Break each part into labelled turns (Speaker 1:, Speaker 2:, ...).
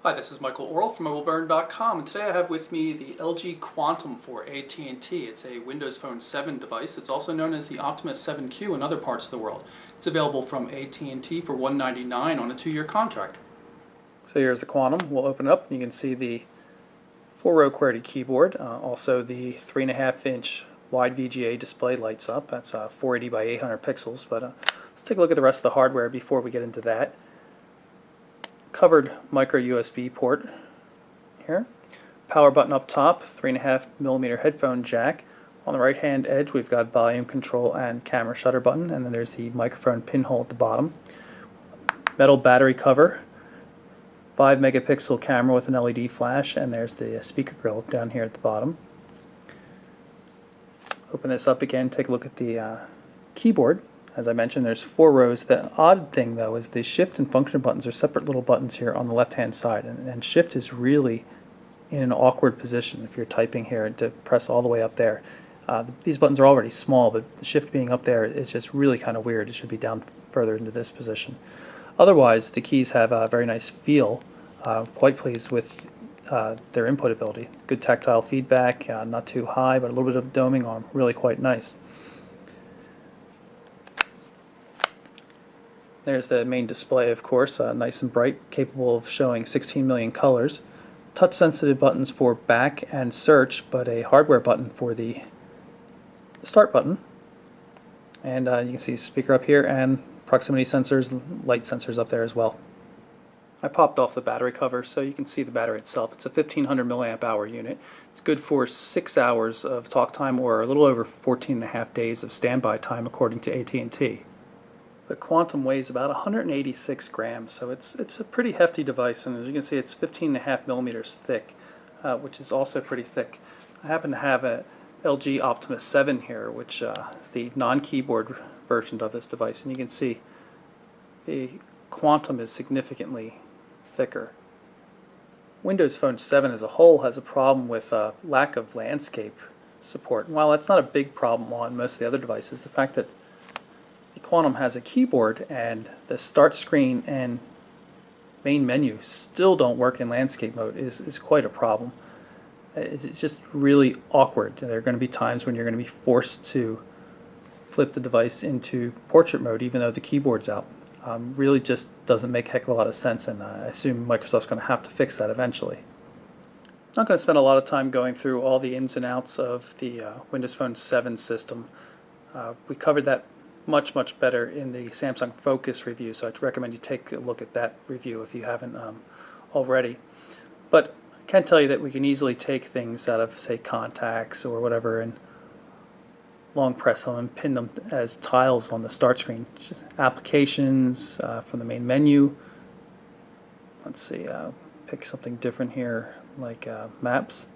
Speaker 1: Hi, this is Michael Orl from MobileBurn.com, and today I have with me the LG Quantum for AT&T. It's a Windows Phone 7 device. It's also known as the Optimus 7Q in other parts of the world. It's available from AT&T for $199 on a 2-year contract. So here's the Quantum. We'll open it up. You can see the 4-row QWERTY keyboard. Also the 3.5-inch wide VGA display lights up. That's 480 by 800 pixels. But let's take a look at the rest of the hardware before we get into that. Covered micro USB port here, power button up top, 3.5mm headphone jack. On the right hand edge we've got volume control and camera shutter button, and then there's the microphone pinhole at the bottom. Metal battery cover, 5 megapixel camera with an LED flash, and there's the speaker grill down here at the bottom. Open this up again, take a look at the keyboard. As I mentioned, there's 4 rows. The odd thing, though, is the shift and function buttons are separate little buttons here on the left-hand side, and shift is really in an awkward position if you're typing here to press all the way up there. These buttons are already small, but the shift being up there is just really kind of weird. It should be down further into this position. Otherwise, the keys have a very nice feel. Quite pleased with their input ability. Good tactile feedback, not too high, but a little bit of doming on, really quite nice. There's the main display, of course, nice and bright, capable of showing 16 million colors. Touch-sensitive buttons for back and search, but a hardware button for the start button. And you can see speaker up here and proximity sensors, light sensors up there as well. I popped off the battery cover so you can see the battery itself. It's a 1500 milliamp hour unit. It's good for 6 hours of talk time or a little over 14.5 days of standby time according to AT&T. The Quantum weighs about 186 grams, so it's a pretty hefty device, and as you can see, it's 15.5 millimeters thick, which is also pretty thick. I happen to have a LG Optimus 7 here, which is the non-keyboard version of this device, and you can see the Quantum is significantly thicker. Windows Phone 7 as a whole has a problem with lack of landscape support. And while that's not a big problem on most of the other devices, the fact that the Quantum has a keyboard and the start screen and main menu still don't work in landscape mode is quite a problem. It's just really awkward. There are going to be times when you're going to be forced to flip the device into portrait mode even though the keyboard's out. Really just doesn't make a heck of a lot of sense, and I assume Microsoft's going to have to fix that eventually. I'm not going to spend a lot of time going through all the ins and outs of the Windows Phone 7 system. We covered that much better in the Samsung Focus review, so I'd recommend you take a look at that review if you haven't already. But I can tell you that we can easily take things out of, say, contacts or whatever and long press them and pin them as tiles on the start screen. Applications from the main menu. Let's see, pick something different here like maps.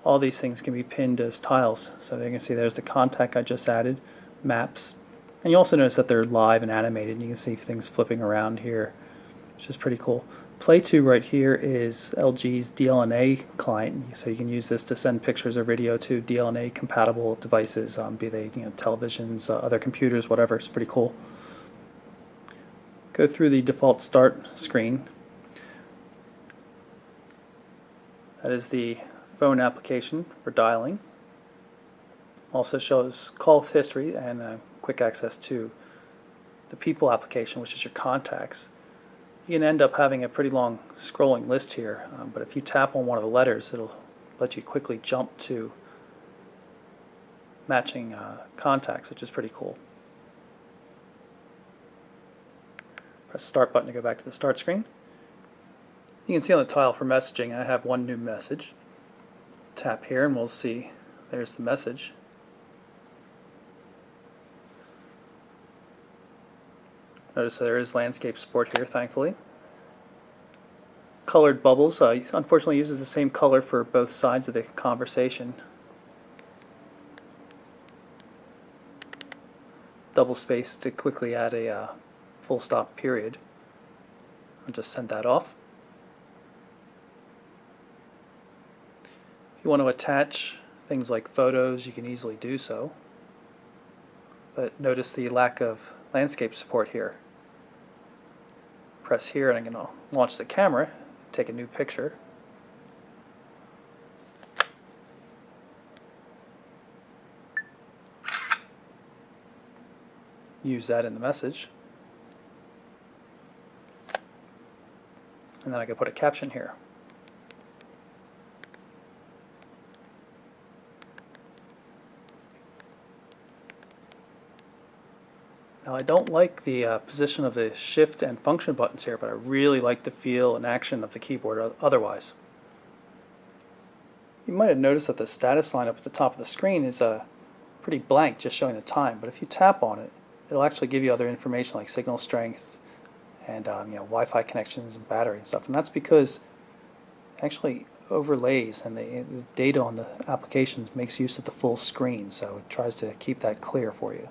Speaker 1: All these things can be pinned as tiles. So you can see there's the contact I just added, maps, and you also notice that they're live and animated, and you can see things flipping around here, which is pretty cool. Play 2 right here is LG's DLNA client, so you can use this to send pictures or video to DLNA compatible devices, be they televisions, other computers, whatever. It's pretty cool. Go through the default start screen. That is the phone application for dialing. Also shows calls history and quick access to the people application, which is your contacts. You can end up having a pretty long scrolling list here, but if you tap on one of the letters, it'll let you quickly jump to matching contacts, which is pretty cool. Press the start button to go back to the start screen. You can see on the tile for messaging I have one new message. Tap here and we'll see there's the message. Notice there is landscape support here, thankfully. Colored bubbles, unfortunately uses the same color for both sides of the conversation. Double space to quickly add a full stop period. I'll just send that off. If you want to attach things like photos, you can easily do so. But notice the lack of landscape support here. Press here and I'm going to launch the camera. take a new picture. Use that in the message. And then I can put a caption here. Now I don't like the position of the shift and function buttons here, but I really like the feel and action of the keyboard otherwise. You might have noticed that the status line up at the top of the screen is pretty blank, just showing the time, but if you tap on it, it'll actually give you other information like signal strength and Wi-Fi connections and battery and stuff, and that's because it actually overlays and the data on the applications makes use of the full screen, so it tries to keep that clear for you.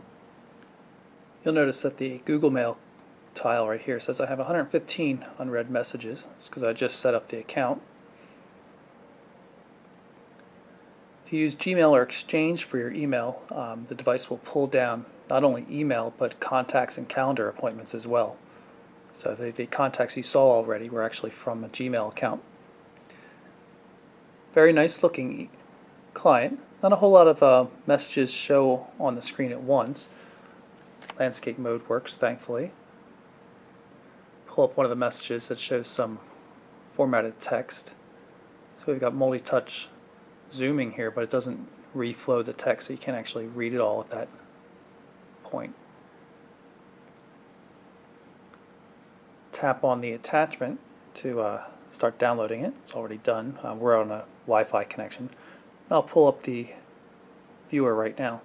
Speaker 1: You'll notice that the Google Mail tile right here says I have 115 unread messages. It's because I just set up the account. If you use Gmail or Exchange for your email, the device will pull down not only email but contacts and calendar appointments as well. So the contacts you saw already were actually from a Gmail account. Very nice looking client. Not a whole lot of messages show on the screen at once. Landscape mode works, thankfully. Pull up one of the messages that shows some formatted text. So we've got multi-touch zooming here, but it doesn't reflow the text, so you can't actually read it all at that point. Tap on the attachment to start downloading it. It's already done. We're on a Wi-Fi connection. I'll pull up the viewer right now.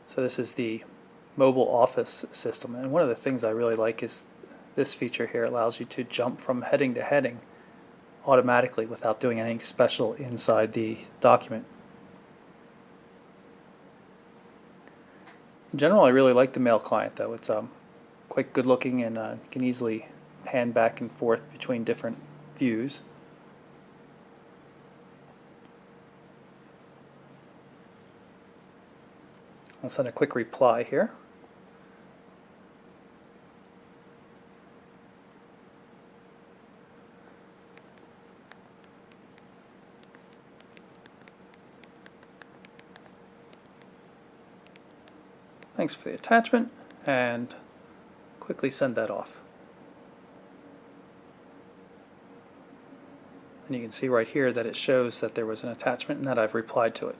Speaker 1: So this is the mobile office system, and one of the things I really like is this feature here. It allows you to jump from heading to heading automatically without doing anything special inside the document. In general, I really like the Mail client, though. It's quite good looking, and you can easily pan back and forth between different views. I'll send a quick reply here. Thanks for the attachment, and quickly send that off. And you can see right here that it shows that there was an attachment and that I've replied to it.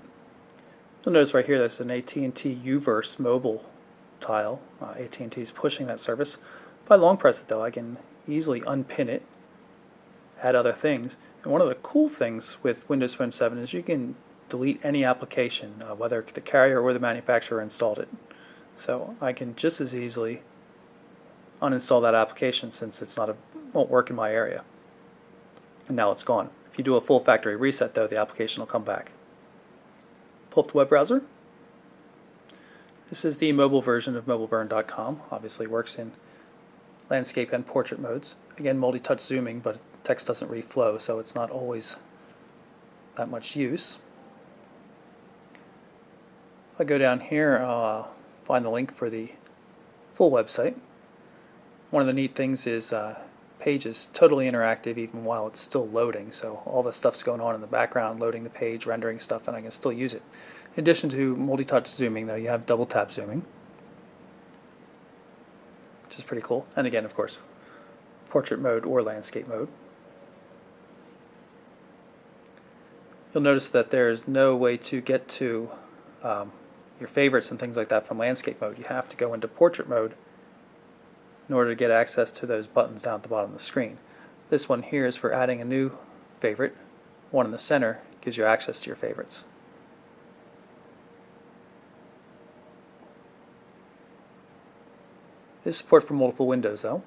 Speaker 1: You'll notice right here there's an AT&T Uverse mobile tile. AT&T is pushing that service. If I long press it though, I can easily unpin it, add other things. And one of the cool things with Windows Phone 7 is you can delete any application, whether the carrier or the manufacturer installed it. So I can just as easily uninstall that application since it's won't work in my area. And now it's gone. If you do a full factory reset though, the application will come back. Pull up the web browser. This is the mobile version of mobileburn.com. Obviously works in landscape and portrait modes. Again, multi-touch zooming, but text doesn't reflow, so it's not always that much use. If I go down here, find the link for the full website. One of the neat things is page is totally interactive even while it's still loading, so all the stuff's going on in the background, loading the page, rendering stuff, and I can still use it. In addition to multi-touch zooming though, you have double tap zooming, which is pretty cool. And again, of course, portrait mode or landscape mode. You'll notice that there's no way to get to your favorites and things like that from landscape mode. You have to go into portrait mode in order to get access to those buttons down at the bottom of the screen. This one here is for adding a new favorite. One in the center gives you access to your favorites. There's support for multiple windows though.